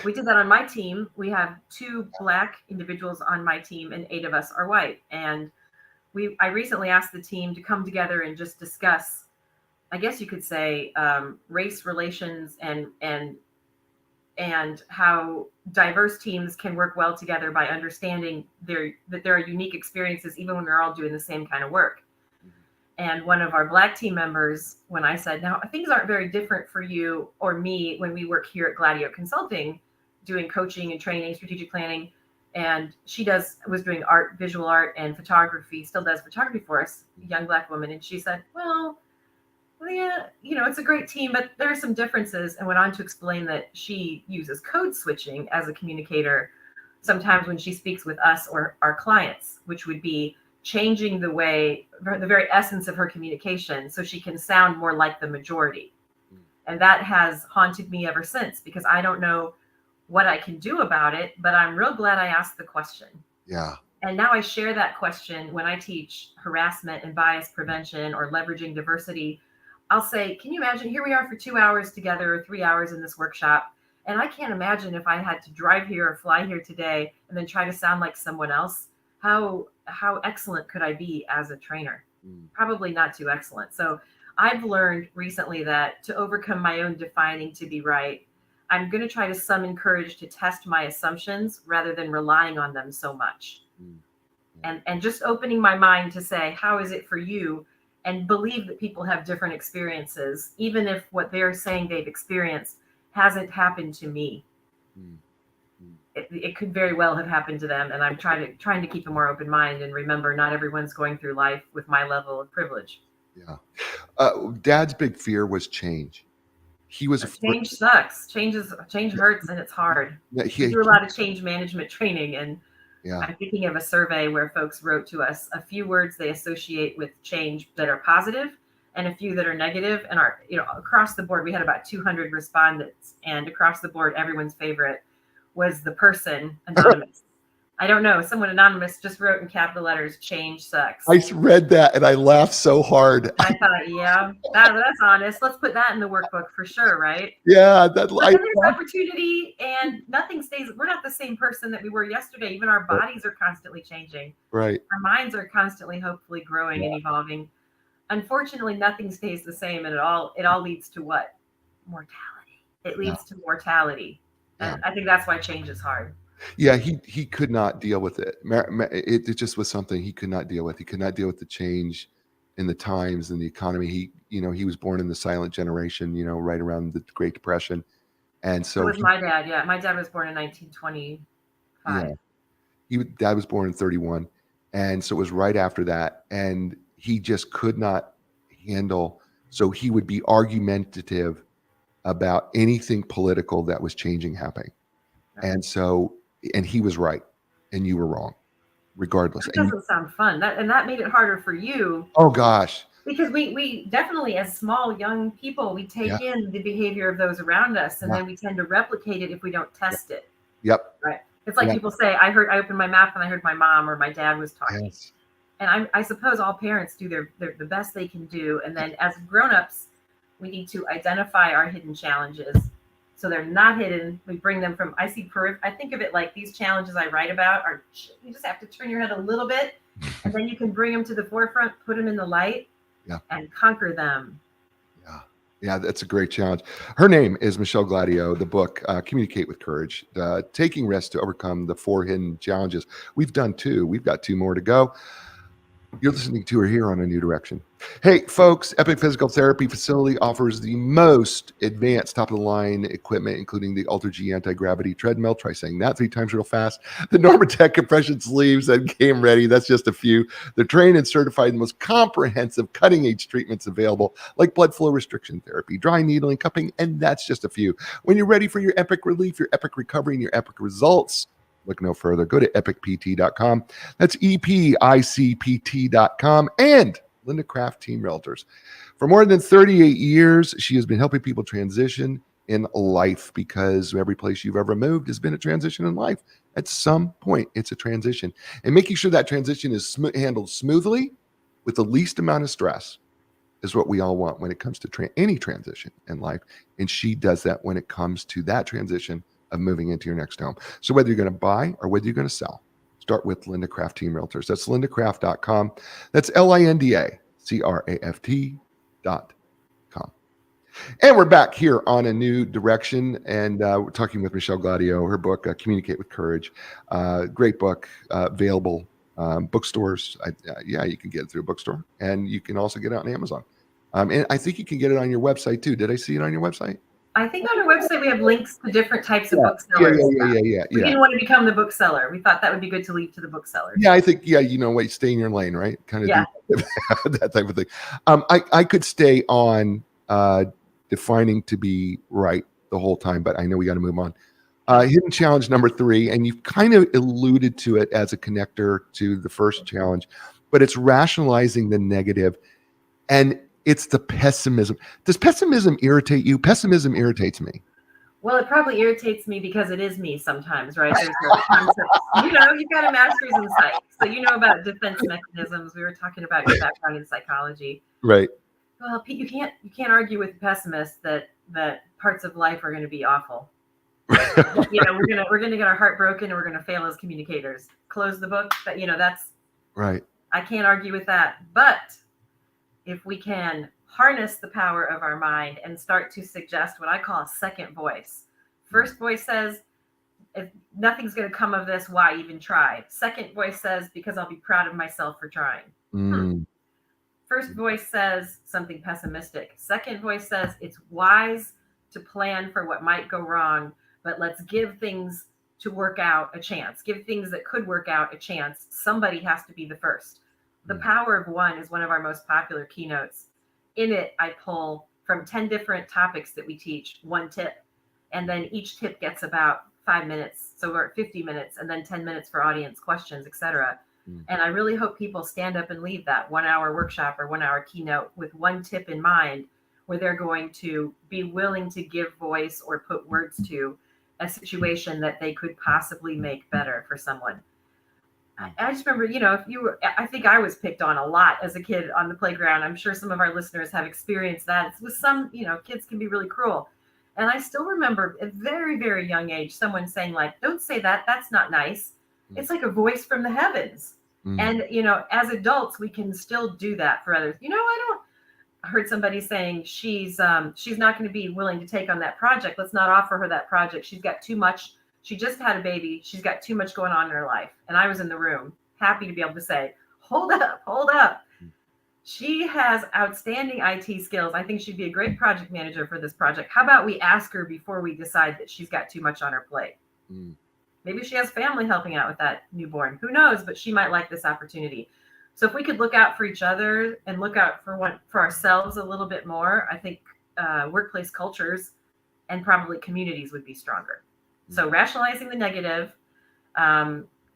We did that on my team. We have 2 Black individuals on my team, and 8 of us are white. And I recently asked the team to come together and just discuss, I guess you could say, race relations and how diverse teams can work well together by understanding that there are unique experiences, even when we're all doing the same kind of work. And one of our Black team members, when I said, now things aren't very different for you or me when we work here at Gladieux Consulting, doing coaching and training, strategic planning. And she was doing art, visual art and photography, still does photography for us, a young Black woman. And she said, well, yeah, it's a great team, but there are some differences, and went on to explain that she uses code switching as a communicator sometimes when she speaks with us or our clients, which would be changing the very essence of her communication so she can sound more like the majority. And that has haunted me ever since, because I don't know what I can do about it, but I'm real glad I asked the question. Yeah. And now I share that question when I teach harassment and bias prevention or leveraging diversity. I'll say, can you imagine, here we are for 2 hours together or 3 hours in this workshop. And I can't imagine if I had to drive here or fly here today and then try to sound like someone else. How excellent could I be as a trainer? Probably not too excellent. So I've learned recently that to overcome my own defining to be right, I'm going to try to summon courage to test my assumptions rather than relying on them so much. And just opening my mind to say, how is it for you? And believe that people have different experiences, even if what they're saying they've experienced hasn't happened to me. It could very well have happened to them. And I'm trying to keep a more open mind and remember not everyone's going through life with my level of privilege. Yeah. Dad's big fear was change. he was Change sucks. Change hurts and it's hard. We do a lot of change management training, and I'm thinking of a survey where folks wrote to us a few words they associate with change that are positive and a few that are negative. And across the board, we had about 200 respondents, and across the board, everyone's favorite was the person anonymous. I don't know. Someone anonymous just wrote in capital letters, "Change sucks." I read that and I laughed so hard. And I thought, yeah, that's honest. Let's put that in the workbook for sure, right? Yeah. But then there's opportunity, and nothing stays. We're not the same person that we were yesterday. Even our bodies are constantly changing. Right. Our minds are constantly, hopefully, growing and evolving. Unfortunately, nothing stays the same, and it all leads to what? Mortality. It leads to mortality. And I think that's why change is hard. Yeah, he could not deal with it. It just was something he could not deal with. He could not deal with the change in the times and the economy. He was born in the silent generation, right around the Great Depression. And so was my dad. Yeah, my dad was born in 1925. Yeah, dad was born in 31, and so it was right after that. And he just could not handle. So he would be argumentative about anything political that was happening. And he was right, and you were wrong, regardless. That doesn't sound fun. That made it harder for you. Oh gosh. Because we definitely, as small young people, we take in the behavior of those around us, and then we tend to replicate it if we don't test it. Yep. Right. It's like people say, I opened my mouth and I heard my mom or my dad was talking. Yes. And I suppose all parents do the best they can do. And then as grown-ups, we need to identify our hidden challenges. So they're not hidden. We bring them from, I think of it like these challenges I write about are, you just have to turn your head a little bit, and then you can bring them to the forefront, put them in the light, and conquer them. Yeah, that's a great challenge. Her name is Michelle Gladieux. The book, Communicate with Courage, Taking Risks to Overcome the 4 Hidden Challenges. We've done 2. We've got 2 more to go. You're listening to her here on A New Direction. Hey, folks, Epic Physical Therapy Facility offers the most advanced top-of-the-line equipment, including the Ultra G anti-gravity treadmill. Try saying that 3 times real fast. The Normatec compression sleeves and Game Ready. That's just a few. They're trained and certified in the most comprehensive, cutting-edge treatments available, like blood flow restriction therapy, dry needling, cupping, and that's just a few. When you're ready for your epic relief, your epic recovery, and your epic results, look no further. Go to epicpt.com. That's EPICPT.com. And Linda Craft Team Realtors. For more than 38 years, she has been helping people transition in life, because every place you've ever moved has been a transition in life. At some point, it's a transition. And making sure that transition is handled smoothly with the least amount of stress is what we all want when it comes to any transition in life. And she does that when it comes to that transition of moving into your next home. So whether you're going to buy or whether you're going to sell, start with Linda Craft Team Realtors. That's lindacraft.com. That's LINDACRAFT.com. And we're back here on A New Direction, and we're talking with Michelle Gladieux. Her book, Communicate with Courage, great book, available bookstores. You can get it through a bookstore, and you can also get it on Amazon. And I think you can get it on your website too. Did I see it on your website? I think on our website we have links to different types of booksellers. Yeah. We didn't want to become the bookseller. We thought that would be good to leave to the booksellers. Yeah, I think, stay in your lane, right? Kind of that type of thing. I could stay on defining to be right the whole time, but I know we got to move on. Hidden challenge number 3, and you've kind of alluded to it as a connector to the first challenge, but it's rationalizing the negative, and it's the pessimism. Does pessimism irritate you? Pessimism irritates me. Well, it probably irritates me because it is me sometimes, right? There's no concept. You've got a master's in psych, so you know about defense mechanisms. We were talking about your background in psychology, right? Well, Pete, you can't argue with pessimists that parts of life are going to be awful. We're gonna get our heart broken, and we're gonna fail as communicators. Close the book. That's right. I can't argue with that, but if we can harness the power of our mind and start to suggest what I call a second voice. First voice says, if nothing's going to come of this, why even try? Second voice says, because I'll be proud of myself for trying. First voice says something pessimistic. Second voice says it's wise to plan for what might go wrong, but let's give things to work out a chance. Give things that could work out a chance. Somebody has to be the first. The Power of One is one of our most popular keynotes. In it, I pull from 10 different topics that we teach, one tip. And then each tip gets about 5 minutes. So we're at 50 minutes and then 10 minutes for audience questions, etc. And I really hope people stand up and leave that 1 hour workshop or 1 hour keynote with one tip in mind, where they're going to be willing to give voice or put words to a situation that they could possibly make better for someone. I just remember, I think I was picked on a lot as a kid on the playground. I'm sure some of our listeners have experienced that. With some, kids can be really cruel. And I still remember at a very, very young age, someone saying like, don't say that. That's not nice. It's like a voice from the heavens. And, as adults, we can still do that for others. I heard somebody saying she's not going to be willing to take on that project. Let's not offer her that project. She's got too much. She just had a baby. She's got too much going on in her life. And I was in the room, happy to be able to say, hold up. She has outstanding IT skills. I think she'd be a great project manager for this project. How about we ask her before we decide that she's got too much on her plate? Maybe she has family helping out with that newborn. Who knows? But she might like this opportunity. So if we could look out for each other and look out for ourselves a little bit more, I think workplace cultures and probably communities would be stronger. So rationalizing the negative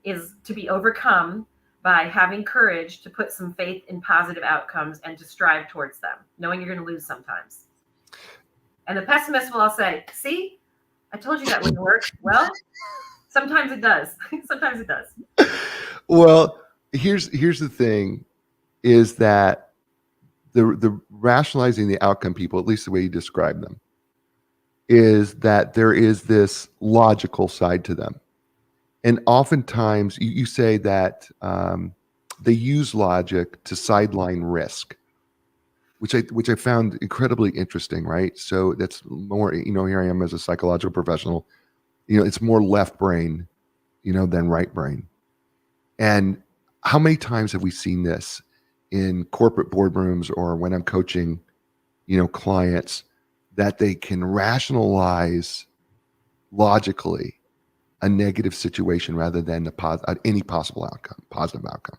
is to be overcome by having courage to put some faith in positive outcomes and to strive towards them, knowing you're going to lose sometimes. And the pessimist will all say, see, I told you that wouldn't work. Well, sometimes it does. Sometimes it does. Well, here's the thing, is that the rationalizing the outcome people, at least the way you describe them, is that there is this logical side to them. And oftentimes you say that they use logic to sideline risk, which I found incredibly interesting, right? So that's more, here I am as a psychological professional, it's more left brain, than right brain. And how many times have we seen this in corporate boardrooms or when I'm coaching, clients, that they can rationalize logically a negative situation rather than any possible outcome, positive outcome.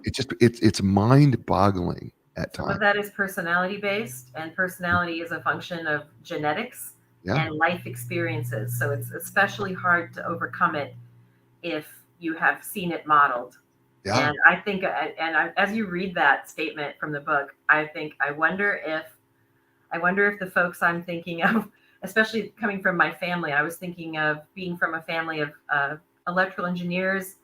It's mind-boggling at times. Some of that is personality based, and personality is a function of genetics and life experiences. So it's especially hard to overcome it if you have seen it modeled. Yeah. And I think, as you read that statement from the book, I wonder if the folks I'm thinking of, especially coming from my family, I was thinking of being from a family of electrical engineers,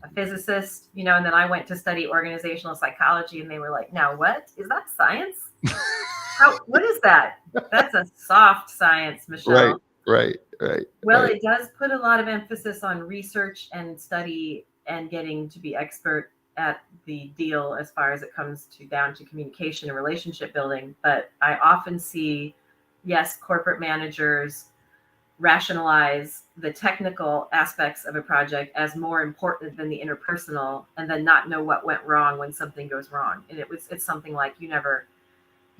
a physicist, and then I went to study organizational psychology, and they were like, now what? Is that science? What is that? That's a soft science, Michelle. Right. Well, it does put a lot of emphasis on research and study and getting to be expert at the deal as far as it comes down to communication and relationship building. But I often see, yes, corporate managers rationalize the technical aspects of a project as more important than the interpersonal, and then not know what went wrong when something goes wrong. And it's something like you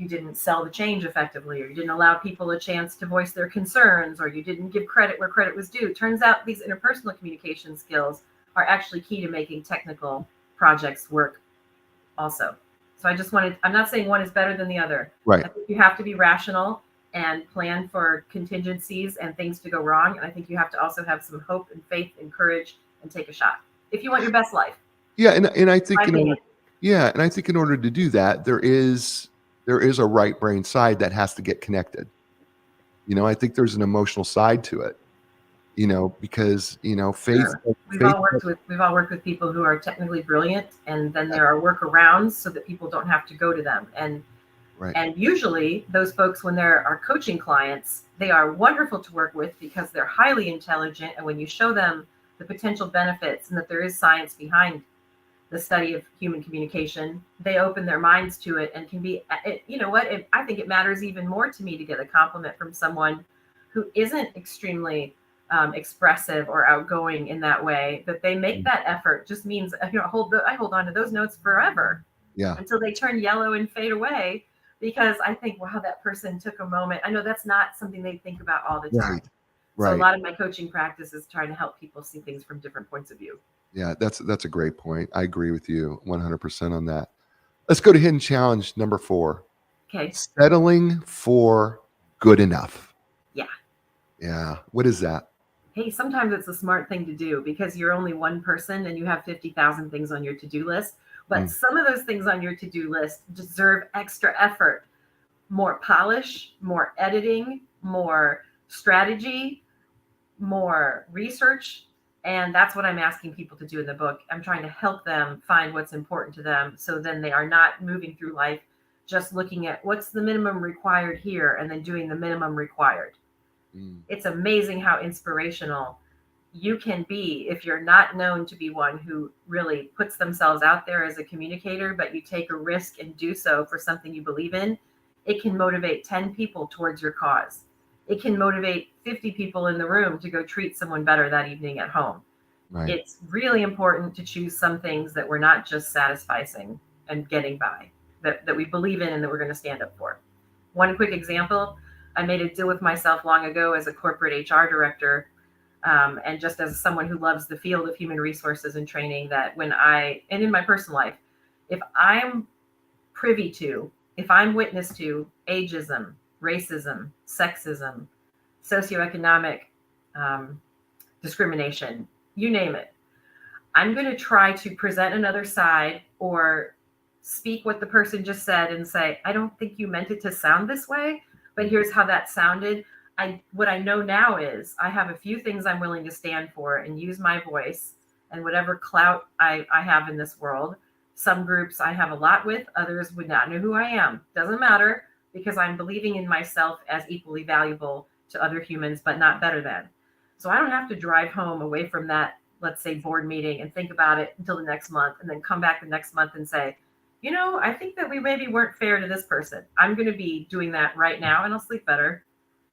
didn't sell the change effectively, or you didn't allow people a chance to voice their concerns, or you didn't give credit where credit was due. It turns out these interpersonal communication skills are actually key to making technical projects work also. So I'm not saying one is better than the other. Right. I think you have to be rational and plan for contingencies and things to go wrong. And I think you have to also have some hope and faith and courage and take a shot if you want your best life. Yeah. And I think, in order to do that, there is a right brain side that has to get connected. I think there's an emotional side to it, because, faith. Sure. We've all worked with people who are technically brilliant, and then there are workarounds so that people don't have to go to them. And usually those folks, when there are coaching clients, they are wonderful to work with because they're highly intelligent. And when you show them the potential benefits and that there is science behind the study of human communication, they open their minds to it and can be, I think it matters even more to me to get a compliment from someone who isn't extremely expressive or outgoing in that way, that they make that effort just means, I hold on to those notes forever until they turn yellow and fade away, because I think, wow, that person took a moment. I know that's not something they think about all the time. Right. So a lot of my coaching practice is trying to help people see things from different points of view. Yeah, that's a great point. I agree with you 100% on that. Let's go to hidden challenge number 4. Okay. Settling for good enough. Yeah. Yeah. What is that? Hey, sometimes it's a smart thing to do because you're only one person and you have 50,000 things on your to-do list. But some of those things on your to-do list deserve extra effort, more polish, more editing, more strategy, more research. And that's what I'm asking people to do in the book. I'm trying to help them find what's important to them. So then they are not moving through life just looking at what's the minimum required here and then doing the minimum required. It's amazing how inspirational you can be if you're not known to be one who really puts themselves out there as a communicator, but you take a risk and do so for something you believe in. It can motivate 10 people towards your cause. It can motivate 50 people in the room to go treat someone better that evening at home. Right. It's really important to choose some things that we're not just satisficing and getting by, that we believe in and that we're going to stand up for. One quick example, I made a deal with myself long ago as a corporate HR director, and just as someone who loves the field of human resources and training, that and in my personal life, if I'm witness to ageism, racism, sexism, socioeconomic discrimination, you name it, I'm going to try to present another side or speak what the person just said and say, I don't think you meant it to sound this way, but here's how that sounded. What I know now is I have a few things I'm willing to stand for and use my voice and whatever clout I have in this world. Some groups I have a lot with, others would not know who I am. Doesn't matter, because I'm believing in myself as equally valuable to other humans, but not better than. So I don't have to drive home away from that, let's say, board meeting and think about it until the next month and then come back the next month and say, I think that we maybe weren't fair to this person. I'm going to be doing that right now and I'll sleep better.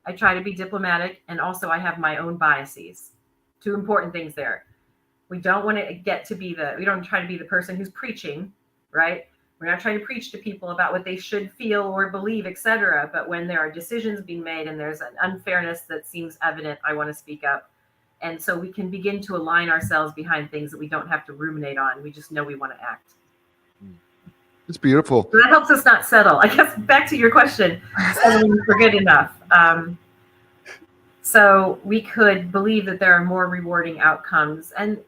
I try to be diplomatic, and also I have my own biases. Two important things there. We don't want to we don't try to be the person who's preaching, right? We're not trying to preach to people about what they should feel or believe, etc. But when there are decisions being made and there's an unfairness that seems evident, I want to speak up. And so we can begin to align ourselves behind things that we don't have to ruminate on. We just know we want to act. It's beautiful. So that helps us not settle. I guess back to your question, settling for good enough. So we could believe that there are more rewarding outcomes. And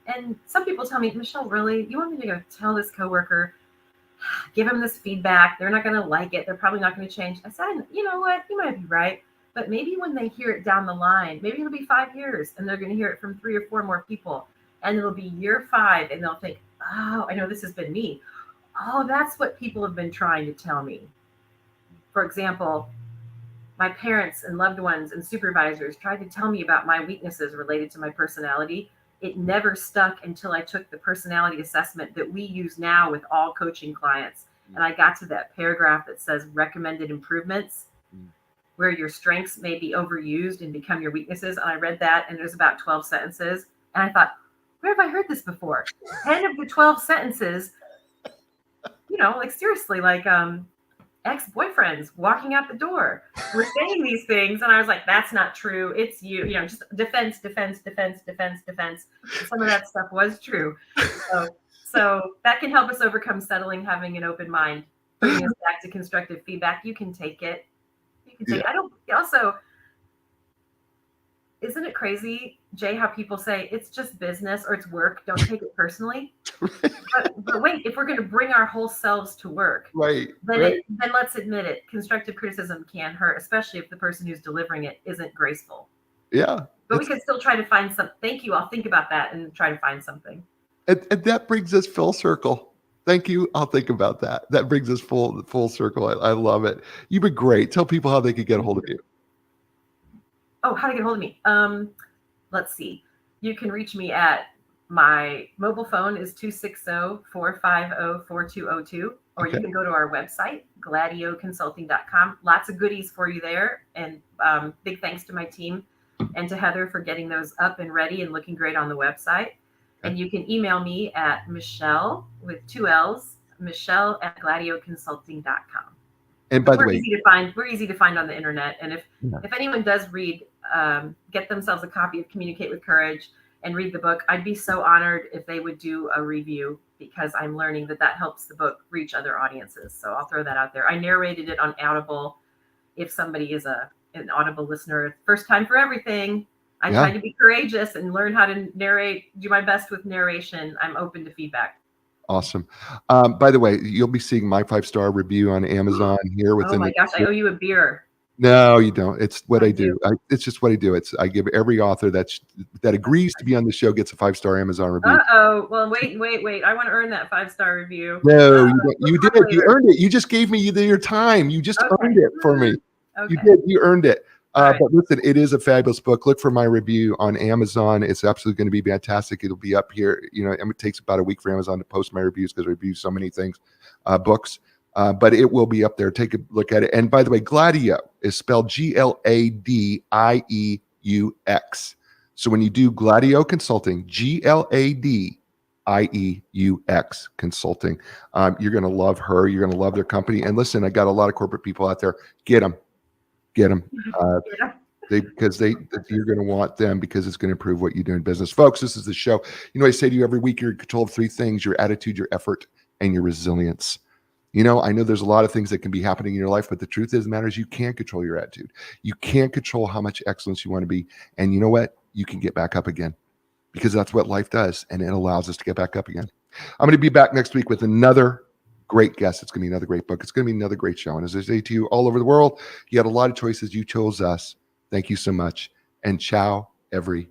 some people tell me, Michelle, really? You want me to go tell this coworker, give him this feedback? They're not going to like it. They're probably not going to change. I said, you know what? You might be right. But maybe when they hear it down the line, maybe it'll be 5 years and they're going to hear it from 3 or 4 more people. And it'll be year 5 and they'll think, oh, I know this has been me. Oh, that's what people have been trying to tell me. For example, my parents and loved ones and supervisors tried to tell me about my weaknesses related to my personality. It never stuck until I took the personality assessment that we use now with all coaching clients. And I got to that paragraph that says recommended improvements, where your strengths may be overused and become your weaknesses. And I read that, and there's about 12 sentences. And I thought, where have I heard this before? 10 of the 12 sentences, like seriously, like ex-boyfriends walking out the door were saying these things. And I was like, that's not true. It's you, just defense. Some of that stuff was true. So that can help us overcome settling, having an open mind, bringing us back to constructive feedback. You can take it. Isn't it crazy, Jay, how people say it's just business or it's work, don't take it personally? But wait, if we're going to bring our whole selves to work, then let's admit it. Constructive criticism can hurt, especially if the person who's delivering it isn't graceful. Yeah. But we can still try to find some. Thank you. I'll think about that and try to find something. And that brings us full circle. Thank you. I'll think about that. That brings us full circle. I love it. You've been great. Tell people how they could get a hold of you. Oh, how to get a hold of me? Let's see. You can reach me at my mobile phone is 260-450-4202, or you can go to our website, gladioconsulting.com. Lots of goodies for you there. And big thanks to my team and to Heather for getting those up and ready and looking great on the website. And you can email me at Michelle with 2 L's, Michelle@gladioconsulting.com. And by the way, we're easy to find on the internet. And if anyone does read, get themselves a copy of Communicate with Courage and read the book, I'd be so honored if they would do a review because I'm learning that helps the book reach other audiences. So I'll throw that out there. I narrated it on Audible. If somebody is an Audible listener, first time for everything. I Yeah. tried to be courageous and learn how to narrate, do my best with narration. I'm open to feedback. Awesome. By the way, you'll be seeing my 5-star review on Amazon here Oh within my gosh, I owe you a beer. No, you don't. It's what I do. do. It's just what I do. I give every author that agrees to be on the show gets a 5-star Amazon review. Uh-oh. Well, wait. I want to earn that 5-star review. No, you don't. You did. Later. You earned it. You just gave me your time. You just earned it for me. Okay. You did. You earned it. Right. But listen, it is a fabulous book. Look for my review on Amazon. It's absolutely going to be fantastic. It'll be up here. It takes about a week for Amazon to post my reviews because I review so many things, books. But it will be up there. Take a look at it. And by the way, Gladieux is spelled Gladieux. So when you do Gladieux Consulting, Gladieux Consulting, you're going to love her. You're going to love their company. And listen, I got a lot of corporate people out there. Get them. Because you're going to want them because it's going to improve what you do in business. Folks, this is the show. I say to you every week, you're in control of 3 things: your attitude, your effort, and your resilience. I know there's a lot of things that can be happening in your life, but the truth is, matters, you can't control your attitude. You can't control how much excellence you want to be. And you know what? You can get back up again because that's what life does. And it allows us to get back up again. I'm going to be back next week with another great guest. It's going to be another great book. It's going to be another great show. And as I say to you all over the world, you had a lot of choices. You chose us. Thank you so much. And ciao, everybody.